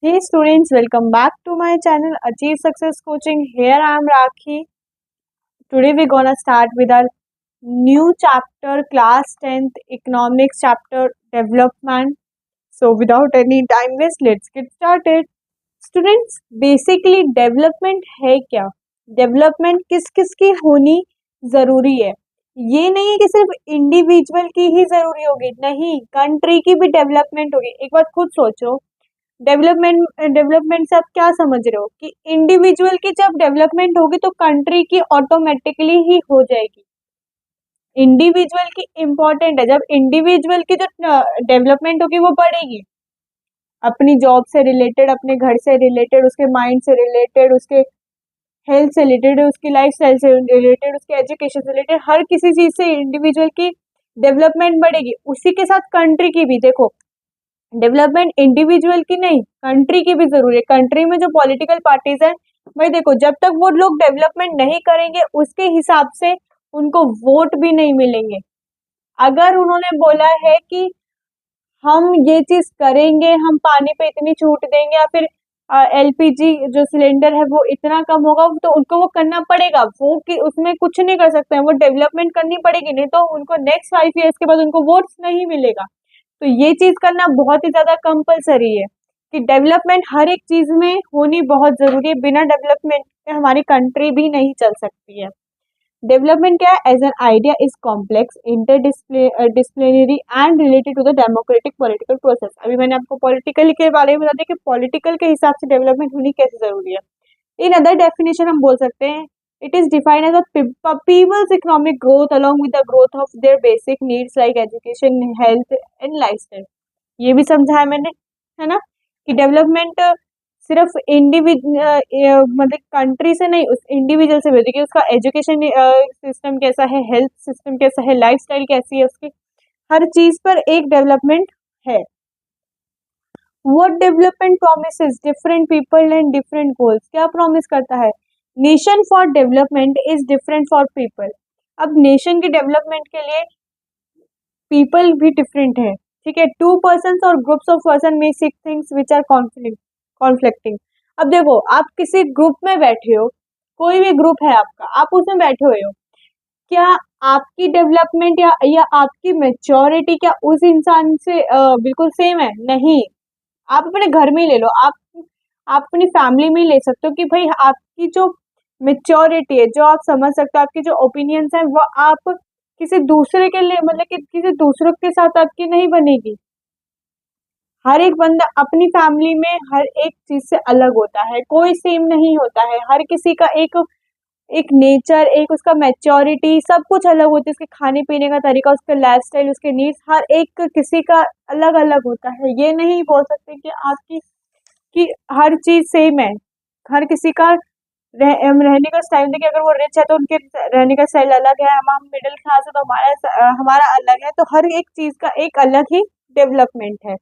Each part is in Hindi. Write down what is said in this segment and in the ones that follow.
Hey students, welcome back to my channel Achieve Success Coaching. Here I am Rakhi. Today we're gonna start with our new chapter, class 10th economics chapter development. So without any time waste, let's get started. Students, basically development है क्या? डेवलपमेंट किस किस की होनी जरूरी है? ये नहीं है कि सिर्फ इंडिविजुअल की ही जरूरी होगी, नहीं, कंट्री की भी डेवलपमेंट होगी। एक बार खुद सोचो, डेवलपमेंट से आप क्या समझ रहे हो कि इंडिविजुअल की जब डेवलपमेंट होगी तो कंट्री की ऑटोमेटिकली ही हो जाएगी। इंडिविजुअल की इम्पोर्टेंट है, जब इंडिविजुअल की जो डेवलपमेंट होगी वो बढ़ेगी, अपनी जॉब से रिलेटेड, अपने घर से रिलेटेड, उसके माइंड से रिलेटेड, उसके हेल्थ से रिलेटेड, उसकी लाइफ स्टाइल से रिलेटेड, उसके एजुकेशन से रिलेटेड, हर किसी चीज से इंडिविजुअल की डेवलपमेंट बढ़ेगी। उसी के साथ कंट्री की भी, देखो, डेवलपमेंट इंडिविजुअल की नहीं, कंट्री की भी जरूरी है। कंट्री में जो पॉलिटिकल पार्टीज है, भाई देखो, जब तक वो लोग डेवलपमेंट नहीं करेंगे उसके हिसाब से उनको वोट भी नहीं मिलेंगे। अगर उन्होंने बोला है कि हम ये चीज करेंगे, हम पानी पे इतनी छूट देंगे, या फिर एलपीजी जो सिलेंडर है वो इतना कम होगा, तो उनको वो करना पड़ेगा। वो कि उसमें कुछ नहीं कर सकते हैं, वो डेवलपमेंट करनी पड़ेगी, नहीं तो उनको नेक्स्ट 5 ईयर्स के बाद उनको वोट्स नहीं मिलेगा। तो ये चीज करना बहुत ही ज्यादा कंपलसरी है कि डेवलपमेंट हर एक चीज में होनी बहुत जरूरी है। बिना डेवलपमेंट के हमारी कंट्री भी नहीं चल सकती है। डेवलपमेंट क्या है? As an idea is complex, interdisciplinary and related to the democratic political process. अभी मैंने आपको पॉलिटिकल के बारे में बता दिया कि पॉलिटिकल के हिसाब से डेवलपमेंट होनी कैसे जरूरी है। इन अदर डेफिनेशन हम बोल सकते हैं, it is defined as a people's economic growth along with the growth of their basic needs like education, health and lifestyle. ये भी समझा है मैंने, है ना, कि डेवलपमेंट सिर्फ मतलब कंट्री से नहीं, उस इंडिविजुअल से भी होती है कि उसका एजुकेशन सिस्टम कैसा है, हेल्थ सिस्टम कैसा है, लाइफस्टाइल कैसी है उसकी, हर चीज पर एक डेवलपमेंट है। What development promises different people and different goals? क्या प्रॉमिस करता है? Nation for development is different for people. अब नेशन की डेवलपमेंट के लिए पीपल भी डिफरेंट है, ठीक है। टू पर्सन और groups of person may seek things which are conflicting. अब देखो, आप किसी ग्रुप में बैठे हो, कोई भी ग्रुप है आपका, आप उसमें बैठे हुए हो, क्या आपकी डेवलपमेंट या आपकी मेच्योरिटी क्या उस इंसान से बिल्कुल सेम है? नहीं। आप अपने घर में ही ले लो, आप अपनी फैमिली में ही ले सकते हो कि भाई आपकी जो मेच्योरिटी है, जो आप समझ सकते हो, आपके जो ओपिनियंस हैं, वो आप किसी दूसरे के लिए, मतलब कि किसी दूसरों के साथ आपकी नहीं बनेगी। हर एक बंदा अपनी फैमिली में हर एक चीज से अलग होता है, कोई सेम नहीं होता है। हर किसी का एक एक नेचर, एक उसका मैच्योरिटी, सब कुछ अलग होता है। उसके खाने पीने का तरीका, उसका लाइफस्टाइल, उसके नीड्स, हर एक किसी का अलग अलग होता है। ये नहीं बोल सकते कि आपकी कि हर चीज सेम है। हर किसी का रहने का स्टाइल, देखिए, अगर वो रिच है तो उनके रहने का स्टाइल अलग है, हम मिडिल क्लास है तो हमारा अलग है। तो हर एक चीज का एक अलग ही डेवलपमेंट है।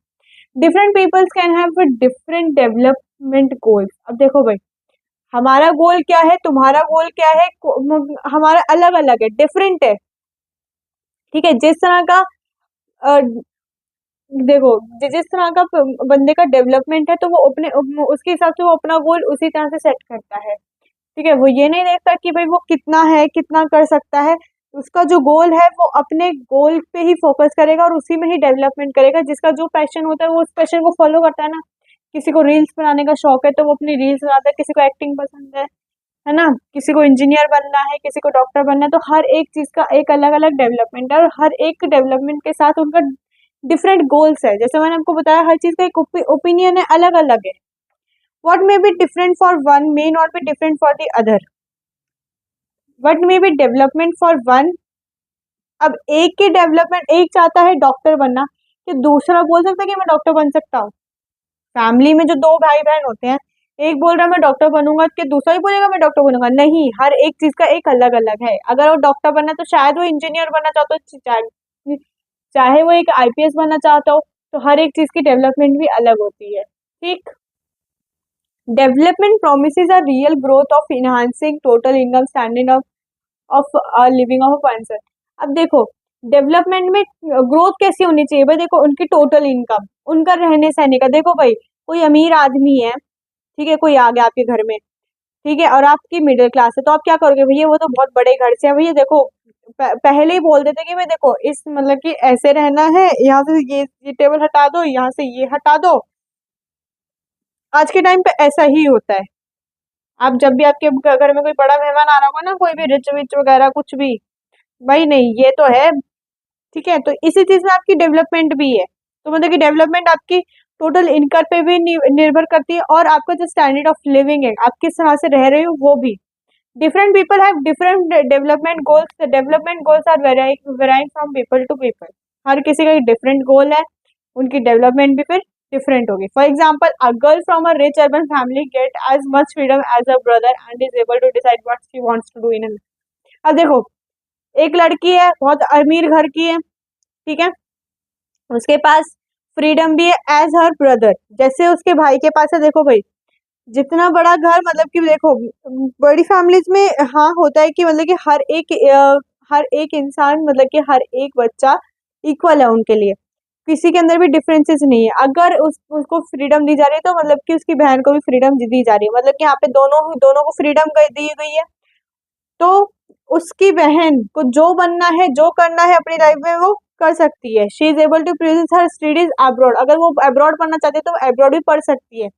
Different peoples can have different development goals. अब देखो भाई, हमारा गोल क्या है, तुम्हारा गोल क्या है, हमारा अलग अलग है, डिफरेंट है, ठीक है। जिस तरह का देखो, जिस तरह का बंदे का डेवलपमेंट है, तो वो अपने उसके हिसाब से वो अपना गोल उसी तरह से सेट करता है, ठीक है। वो ये नहीं देखता कि भाई वो कितना है, कितना कर सकता है। उसका जो गोल है वो अपने गोल पे ही फोकस करेगा और उसी में ही डेवलपमेंट करेगा। जिसका जो पैशन होता है वो उस पैशन को फॉलो करता है ना। किसी को रील्स बनाने का शौक है तो वो अपनी रील्स बनाता है, किसी को एक्टिंग पसंद है ना, किसी को इंजीनियर बनना है, किसी को डॉक्टर बनना है। तो हर एक चीज का एक अलग अलग डेवलपमेंट है और हर एक डेवलपमेंट के साथ उनका डिफरेंट गोल्स है। जैसे मैंने आपको बताया, हर चीज का एक ओपिनियन है, अलग अलग है। What may be different for one may not be different for the other. What may be development for one, अब एक की डेवलपमेंट, एक चाहता है डॉक्टर बनना, कि दूसरा बोल सकता है कि मैं डॉक्टर बन सकता हूँ। फैमिली में जो दो भाई बहन होते हैं, एक बोल रहा है मैं डॉक्टर बनूंगा, कि दूसरा ही बोलेगा मैं डॉक्टर बनूंगा। नहीं, हर एक चीज का एक अलग अलग है। अगर वो डॉक्टर बनना है तो शायद वो इंजीनियर बनना चाहता हो, चाहे वो एक आईपीएस बनना चाहता हो। तो हर एक चीज की डेवलपमेंट भी अलग होती है, ठीक। Development promises are real growth of enhancing total income standard of living of a person. अब देखो, डेवलपमेंट में ग्रोथ कैसी होनी चाहिए? भाई देखो, उनकी टोटल इनकम, उनका रहने सहने का, देखो भाई, कोई अमीर आदमी है, ठीक है, कोई आ गया आपके घर में, ठीक है, और आपकी मिडिल क्लास है, तो आप क्या करोगे भैया, वो तो बहुत बड़े घर से है भैया, देखो पहले ही बोल देते कि भाई देखो इस मतलब कि ऐसे रहना है, यहाँ से ये टेबल हटा दो, यहाँ से ये हटा दो। आज के टाइम पे ऐसा ही होता है। आप जब भी आपके घर में कोई बड़ा मेहमान आ रहा होगा ना, कोई भी रिच विच वगैरह कुछ भी, भाई नहीं ये तो है, ठीक है, तो इसी चीज में आपकी डेवलपमेंट भी है। तो मतलब कि डेवलपमेंट आपकी टोटल इनकम पे भी निर्भर करती है, और आपका जो स्टैंडर्ड ऑफ लिविंग है, आप किस तरह से रह रहे हो वो भी। Different people have different development goals are varying from people to people. हर किसी का एक डिफरेंट गोल है, उनकी डेवलपमेंट भी फिर डिफरेंट होगी। For example, a girl from a rich urban family get as much freedom as a brother and is able to decide what she wants to do in. अब देखो, एक लड़की है, बहुत अमीर घर की है, ठीक है, उसके पास फ्रीडम भी है एज हर ब्रदर, जैसे उसके भाई के पास है। देखो भाई, जितना बड़ा घर, मतलब कि देखो बड़ी फैमिलीज में हाँ होता है कि मतलब कि हर एक इंसान, मतलब कि हर एक बच्चा इक्वल है उनके लिए, किसी के अंदर भी डिफरेंसेस नहीं है। अगर उसको फ्रीडम दी जा रही है, तो मतलब कि उसकी बहन को भी फ्रीडम दी जा रही है, मतलब कि यहाँ पे दोनों दोनों को फ्रीडम दी गई है। तो उसकी बहन को जो बनना है, जो करना है अपनी लाइफ में, वो कर सकती है। She is able to pursue her studies abroad, अगर वो अब्रॉड पढ़ना चाहती है तो वो अब्रॉड भी पढ़ सकती है।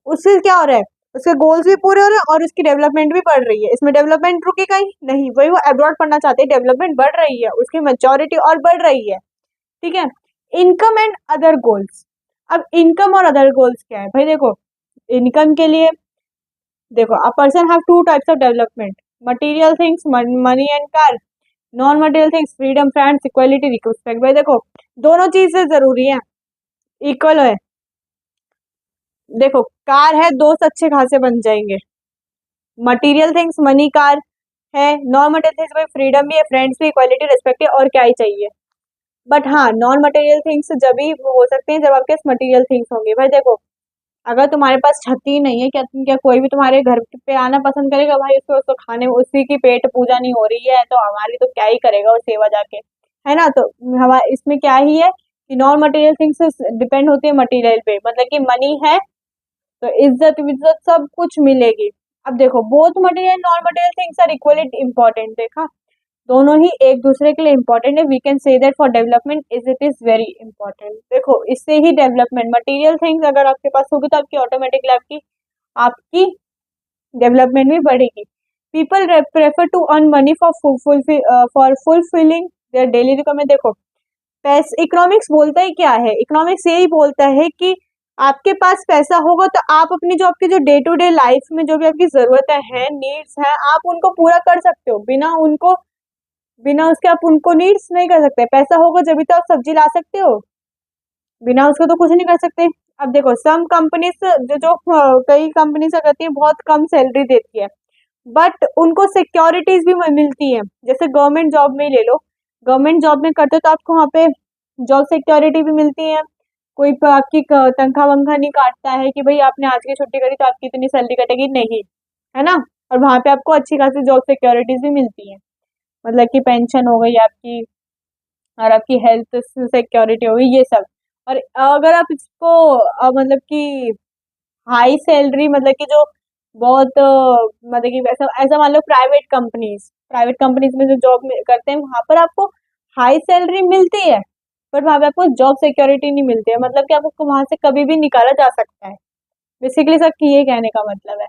उससे क्या हो रहा है, उसके गोल्स भी पूरे हो रहे हैं और उसकी डेवलपमेंट भी बढ़ रही है। इसमें डेवलपमेंट रुकेगा ही नहीं, वही वो अब्रॉड पढ़ना चाहते हैं, डेवलपमेंट बढ़ रही है, उसकी मेच्योरिटी और बढ़ रही है, ठीक है। Income and other goals. अब इनकम और अदर गोल्स क्या है भाई, देखो इनकम के लिए देखो, a person have two types of development, material things money and car, non material things freedom friends equality respect. भाई देखो, दोनों चीजें जरूरी है, इक्वल है। देखो कार है, दोस्त अच्छे खासे बन जाएंगे, मटेरियल थिंग्स मनी कार है, नॉन मटेरियल थिंग्स भाई फ्रीडम भी है, फ्रेंड्स भी, इक्वालिटी रिस्पेक्ट है, और क्या ही चाहिए। बट हाँ, नॉन मटेरियल थिंग्स जब ही हो सकते हैं जब आपके पास मटेरियल थिंग्स होंगे। भाई देखो, अगर तुम्हारे पास छत ही नहीं है, क्या कोई भी तुम्हारे घर पे आना पसंद करेगा भाई, उसको उसको खाने, उसी की पेट पूजा नहीं हो रही है तो हमारी तो क्या ही करेगा वो सेवा जाके, है ना। तो हमारे इसमें क्या ही है कि नॉन मटेरियल थिंग्स डिपेंड होती है मटेरियल पे, मतलब कि मनी है तो इज्जत विज्जत सब कुछ मिलेगी। अब देखो, both material non material things are equally important, देखा, दोनों ही एक दूसरे के लिए इम्पोर्टेंट है। We can say that for development is it is very important. देखो इससे ही डेवलपमेंट, मटेरियल थिंग्स अगर आपके पास होगी तो आपकी ऑटोमेटिकली आपकी आपकी डेवलपमेंट भी बढ़ेगी। People prefer to earn money for fulfilling their daily requirement. देखो, पैसे, इकोनॉमिक्स बोलता ही क्या है, इकोनॉमिक्स यही बोलता है कि आपके पास पैसा होगा तो आप अपनी जो आपकी जो डे टू डे लाइफ में जो भी आपकी जरूरतें हैं, नीड्स हैं, आप उनको पूरा कर सकते हो। बिना उसके आप उनको नीड्स नहीं कर सकते। पैसा होगा जब भी तो आप सब्जी ला सकते हो, बिना उसके तो कुछ नहीं कर सकते। अब देखो, सम कंपनीज कई कंपनीज करती है, बहुत कम सैलरी देती है, बट उनको सिक्योरिटीज भी मिलती है। जैसे गवर्नमेंट जॉब में ही ले लो, गवर्नमेंट जॉब में करते हो तो आपको वहाँ पे जॉब सिक्योरिटी भी मिलती है, कोई आपकी तनख्वाह वंखा नहीं काटता है कि भाई आपने आज की छुट्टी करी तो आपकी इतनी सैलरी कटेगी, नहीं, है ना। और वहाँ पे आपको अच्छी खासी जॉब सिक्योरिटीज भी मिलती है, मतलब कि पेंशन हो गई आपकी, और आपकी हेल्थ सिक्योरिटी हो गई, ये सब। और अगर आप इसको मतलब कि हाई सैलरी, मतलब कि जो बहुत मतलब कि ऐसा ऐसा मान लो, प्राइवेट कंपनीज में जो जॉब करते हैं वहां पर आपको हाई सैलरी मिलती है, बट वहां पे आपको जॉब सिक्योरिटी नहीं मिलती है, मतलब कि आपको वहां से कभी भी निकाला जा सकता है। बेसिकली सर ये कहने का मतलब है।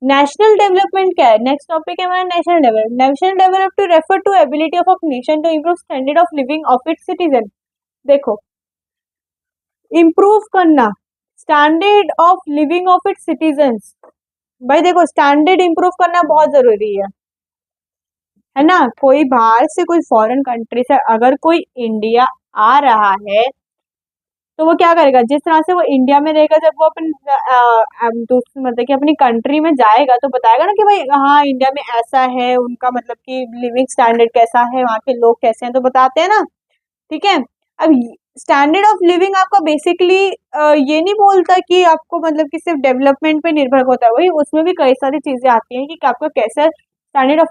नेशनल डेवलपमेंट क्या है, नेक्स्ट टॉपिक है हमारा national development. National develop to refer to ability of a nation to improve standard of living of its citizen. देखो, इम्प्रूव करना standard of living of its citizens. भाई देखो, स्टैंडर्ड इम्प्रूव करना बहुत जरूरी है ना। कोई बाहर से, कोई फॉरेन कंट्री से अगर कोई इंडिया आ रहा है तो वो क्या करेगा, जिस तरह से वो इंडिया में रहेगा, जब वो मतलब कि अपनी कंट्री में जाएगा तो बताएगा ना कि भाई हाँ इंडिया में ऐसा है, उनका मतलब कि लिविंग स्टैंडर्ड कैसा है, वहाँ के लोग कैसे हैं, तो बताते हैं ना, ठीक है। अब स्टैंडर्ड ऑफ लिविंग आपका बेसिकली ये नहीं बोलता कि आपको मतलब कि सिर्फ डेवलपमेंट पे निर्भर होता है, वही उसमें भी कई सारी चीजें आती हैं कि आपका कैसा स्टैंडर्ड ऑफ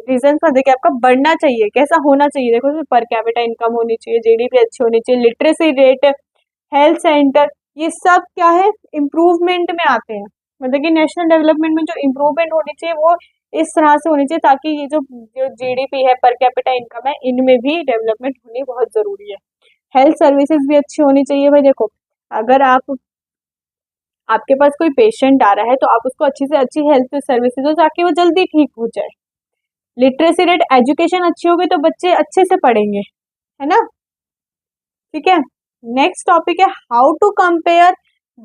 रीजन पर देखिए आपका बढ़ना चाहिए, कैसा होना चाहिए। देखो, पर कैपिटा इनकम होनी चाहिए, जीडीपी अच्छी होनी चाहिए, लिटरेसी रेट, हेल्थ सेंटर, ये सब क्या है, इम्प्रूवमेंट में आते हैं। मतलब कि नेशनल डेवलपमेंट में जो इम्प्रूवमेंट होनी चाहिए वो इस तरह से होनी चाहिए, ताकि ये जो जो जीडीपी है, पर कैपिटा इनकम है, इनमें भी डेवलपमेंट होनी बहुत जरूरी है। हेल्थ सर्विसेज भी अच्छी होनी चाहिए भाई। देखो, अगर आपके पास कोई पेशेंट आ रहा है तो आप उसको अच्छी से अच्छी हेल्थ सर्विसेज दो ताकि वो जल्दी ठीक हो जाए। लिटरेसी रेट, एजुकेशन अच्छी होगी तो बच्चे अच्छे से पढ़ेंगे, है ना। ठीक है, नेक्स्ट टॉपिक है how to compare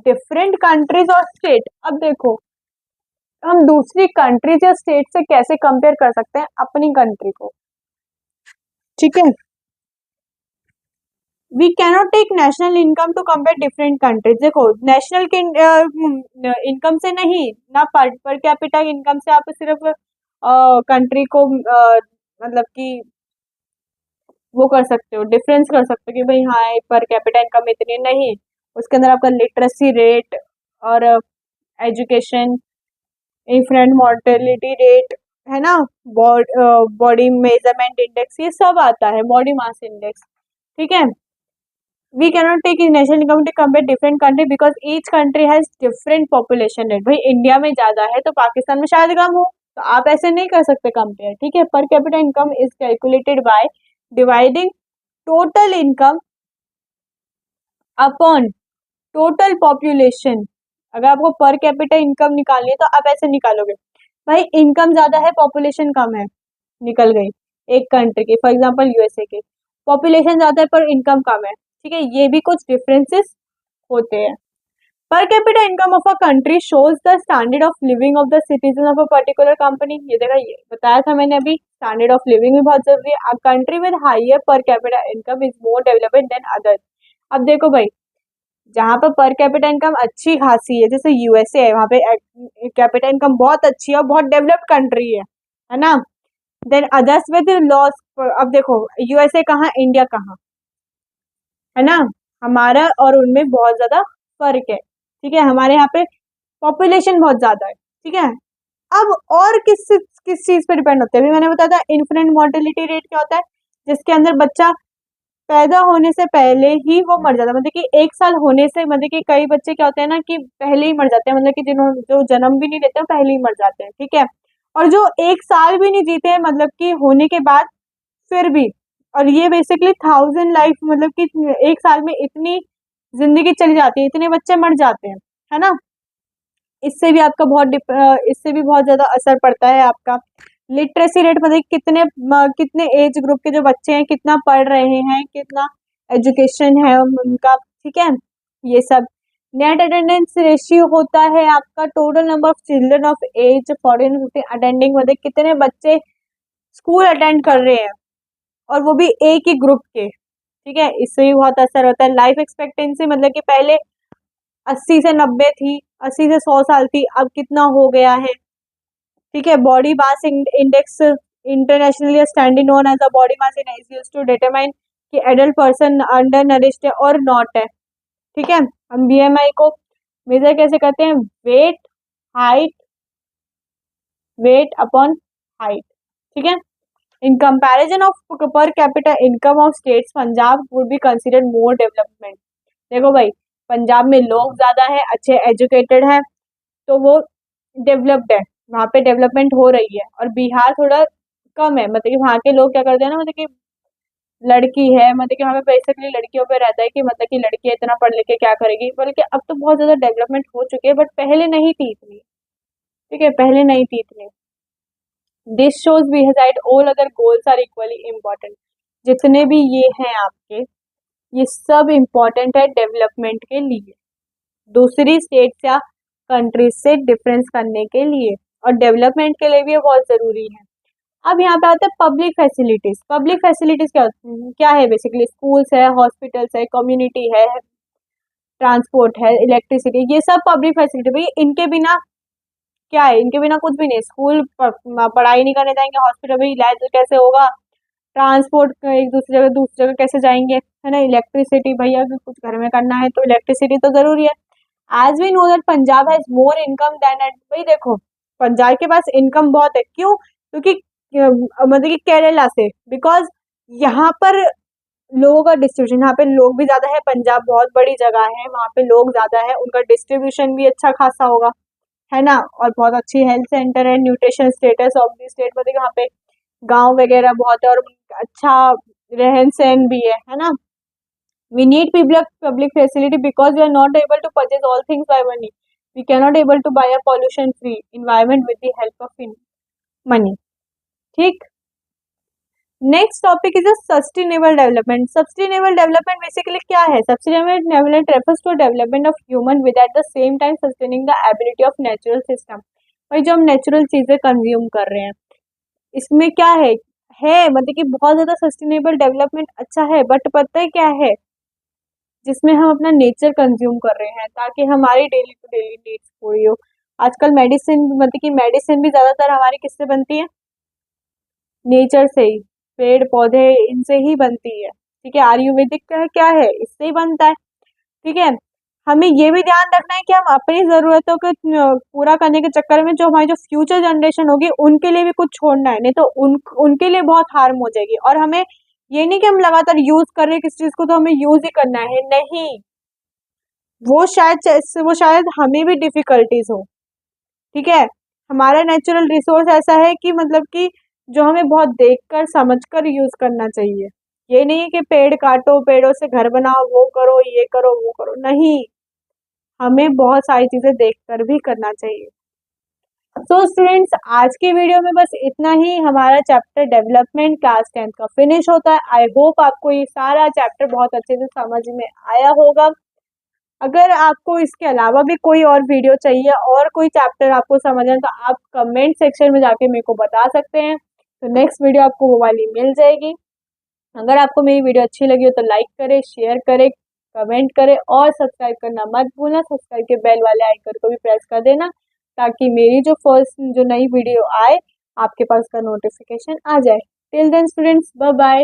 different countries और स्टेट। अब देखो, हम दूसरी कंट्रीज या स्टेट से कैसे कंपेयर कर सकते हैं अपनी कंट्री को। ठीक है, we cannot take national income to compare different countries. देखो, नेशनल के इनकम से नहीं, ना पर कैपिटा इनकम से आप सिर्फ कंट्री को मतलब कि वो कर सकते हो, डिफरेंस कर सकते हो कि भाई हाँ पर कैपिटा इनकम इतनी नहीं, उसके अंदर आपका लिटरेसी रेट और एजुकेशन, इन्फेंट मोर्टेलिटी रेट, है ना, बॉडी मेजरमेंट इंडेक्स, ये सब आता है, बॉडी मास इंडेक्स। ठीक है, we cannot take national income to compare different country because each country has different population rate. भाई इंडिया में ज्यादा है तो पाकिस्तान में शायद कम हो, तो आप ऐसे नहीं कर सकते कंपेयर। ठीक है, पर capita income is calculated by dividing total income upon total population. अगर आपको पर कैपिटा इनकम निकालनी है तो आप ऐसे निकालोगे, भाई इनकम ज्यादा है, पॉपुलेशन कम है, निकल गई एक कंट्री की, फॉर एग्जांपल यूएसए की पॉपुलेशन ज्यादा है पर इनकम कम है। ठीक है, ये भी कुछ डिफरेंसेस होते हैं। पर capita income of a country shows the standard of living of the citizen of a particular company. ये देखा, ये बताया था मैंने अभी, स्टैंडर्ड ऑफ लिविंग भी बहुत जरूरी है। A country with higher per capita income is more developed than others. अब देखो भाई, जहाँ पर कैपिटा इनकम अच्छी खासी है, जैसे यूएसए है, वहाँ पे कैपिटा इनकम बहुत अच्छी है और बहुत डेवलप्ड कंट्री है ना। Than others with loss. अब देखो, यूएसए कहाँ, इंडिया कहाँ, है ना, हमारा और उनमें बहुत ज्यादा फर्क है। ठीक है, हमारे यहाँ पे पॉपुलेशन बहुत ज्यादा है। ठीक है, अब और किस चीज पे डिपेंड होते हैं, अभी मैंने बताया था इन्फेंट मोर्टेलिटी रेट क्या होता है, जिसके अंदर बच्चा पैदा होने से पहले ही वो मर जाता है। मतलब कि एक साल होने से, मतलब कि कई बच्चे क्या होते हैं ना कि पहले ही मर जाते हैं, मतलब कि जिन्होंने जो जन्म भी नहीं लेते हैं पहले ही मर जाते हैं। ठीक है, और जो एक साल भी नहीं जीते हैं मतलब कि होने के बाद, फिर भी, और ये बेसिकली 1000 लाइफ, मतलब कि एक साल में इतनी जिंदगी चली जाती है, इतने बच्चे मर जाते हैं, है ना। इससे भी आपका इससे भी बहुत ज्यादा असर पड़ता है आपका। लिटरेसी रेट, मतलब कितने एज ग्रुप के जो बच्चे हैं कितना पढ़ रहे हैं, कितना एजुकेशन है उनका। ठीक है, ये सब। नेट अटेंडेंस रेशियो होता है आपका total number of children of age 14 attending, मतलब कितने बच्चे स्कूल अटेंड कर रहे हैं, और वो भी एक ही ग्रुप के। ठीक है, इससे भी बहुत असर होता है। लाइफ एक्सपेक्टेंसी, मतलब कि पहले 80 से 90 थी, 80 से 100 साल थी, अब कितना हो गया है। ठीक है, body mass index, internationally standard known as a body mass index used to determine कि एडल्ट पर्सन अंडर नरिश्ड है और नॉट है। ठीक है, हम बीएमआई को मेजर कैसे करते हैं, weight height, weight upon height. ठीक है, इन कंपैरिजन ऑफ पर capita income of states, Punjab would be considered more development. देखो भाई, पंजाब में लोग ज्यादा है, अच्छे एजुकेटेड है, तो वो डेवलप्ड है, वहाँ पे डेवलपमेंट हो रही है। और बिहार थोड़ा कम है, मतलब कि वहाँ के लोग क्या करते हैं ना, मतलब कि लड़की है, मतलब कि वहाँ पे बेसिकली लड़कियों पे रहता है कि मतलब कि लड़की इतना पढ़ लिख के क्या करेगी, बल्कि अब तो बहुत ज्यादा डेवलपमेंट हो चुकी है, बट पहले नहीं थी इतनी। ठीक है, पहले नहीं थी इतनी। This shows behind all other goals are equally important. जितने भी ये हैं आपके, ये सब इम्पोर्टेंट है डेवलपमेंट के लिए, दूसरी स्टेट्स या कंट्रीज से डिफरेंस करने के लिए, और डेवलपमेंट के लिए भी ये बहुत जरूरी है। अब यहाँ पे आते हैं पब्लिक फैसिलिटीज। पब्लिक फैसिलिटीज क्या होती हैं, क्या है, बेसिकली स्कूल्स है, हॉस्पिटल्स है, कम्युनिटी है, ट्रांसपोर्ट है, इलेक्ट्रिसिटी, ये सब पब्लिक फैसिलिटी। भाई इनके बिना क्या है, इनके बिना कुछ भी नहीं। स्कूल पढ़ाई नहीं करने जाएंगे, हॉस्पिटल भी इलाज कैसे होगा, ट्रांसपोर्ट एक दूसरी जगह कैसे जाएंगे, है ना। इलेक्ट्रिसिटी, भैया अगर कुछ घर में करना है तो इलेक्ट्रिसिटी तो जरूरी है। As we know that Punjab has more income than एट। भाई देखो, पंजाब के पास इनकम बहुत है, क्यों, क्योंकि मतलब कि केरला से, बिकॉज यहाँ पर लोगों का डिस्ट्रीब्यूशन, यहाँ पे लोग भी ज़्यादा है, पंजाब बहुत बड़ी जगह है, वहाँ पे लोग ज़्यादा है, उनका डिस्ट्रीब्यूशन भी अच्छा खासा होगा, है ना। और बहुत अच्छी हेल्थ सेंटर है, nutrition status of the state, मतलब यहाँ पे गांव वगैरह बहुत है और अच्छा रहन सहन भी है ना। We need public facility because we are not able to purchase all things by money. We cannot able to buy a pollution free environment with the help of money. ठीक। Next topic is sustainable development. Sustainable development basically क्या है? Sustainable development refers to development of human with at the same time sustaining the ability of natural system. और जो हम नेचुरल चीजें कंज्यूम कर रहे हैं, इसमें क्या है मतलब कि बहुत ज्यादा सस्टेनेबल डेवलपमेंट अच्छा है, बट पता है क्या है? जिसमें हम अपना नेचर कंज्यूम कर रहे हैं ताकि हमारी डेली टू डेली नीड्स पूरी हो। आजकल मेडिसिन, मतलब कि मेडिसिन भी ज्यादातर हमारी किससे बनती है? नेचर से ही, पेड़ पौधे इनसे ही बनती है। ठीक है, आयुर्वेदिक का क्या है? इससे ही बनता है। ठीक है, हमें ये भी ध्यान रखना है कि हम अपनी जरूरतों को पूरा करने के चक्कर में जो हमारी जो फ्यूचर जनरेशन होगी उनके लिए भी कुछ छोड़ना है, नहीं तो उनके लिए बहुत हार्म हो जाएगी। और हमें ये नहीं कि हम लगातार यूज कर रहे हैं किस चीज को तो हमें यूज ही करना है, नहीं। वो शायद हमें भी डिफिकल्टीज हो। ठीक है, हमारा नेचुरल रिसोर्स ऐसा है कि मतलब कि जो हमें बहुत देखकर समझकर यूज करना चाहिए। ये नहीं है कि पेड़ काटो, पेड़ों से घर बनाओ, वो करो, ये करो, वो करो, नहीं। हमें बहुत सारी चीजें देखकर भी करना चाहिए। तो स्टूडेंट्स, आज की वीडियो में बस इतना ही। हमारा चैप्टर डेवलपमेंट क्लास 10 का फिनिश होता है। आई होप आपको ये सारा चैप्टर बहुत अच्छे से समझ में आया होगा। अगर आपको इसके अलावा भी कोई और वीडियो चाहिए और कोई चैप्टर आपको समझना है तो आप कमेंट सेक्शन में जाके मेरे को बता सकते हैं, तो नेक्स्ट वीडियो आपको वो वाली मिल जाएगी। अगर आपको मेरी वीडियो अच्छी लगी हो तो लाइक करें, शेयर करें, कमेंट करें और सब्सक्राइब करना मत भूलना। सब्सक्राइब के बेल वाले आइकन को भी प्रेस कर देना ताकि मेरी जो नई वीडियो आए आपके पास का नोटिफिकेशन आ जाए। Till then students, bye bye.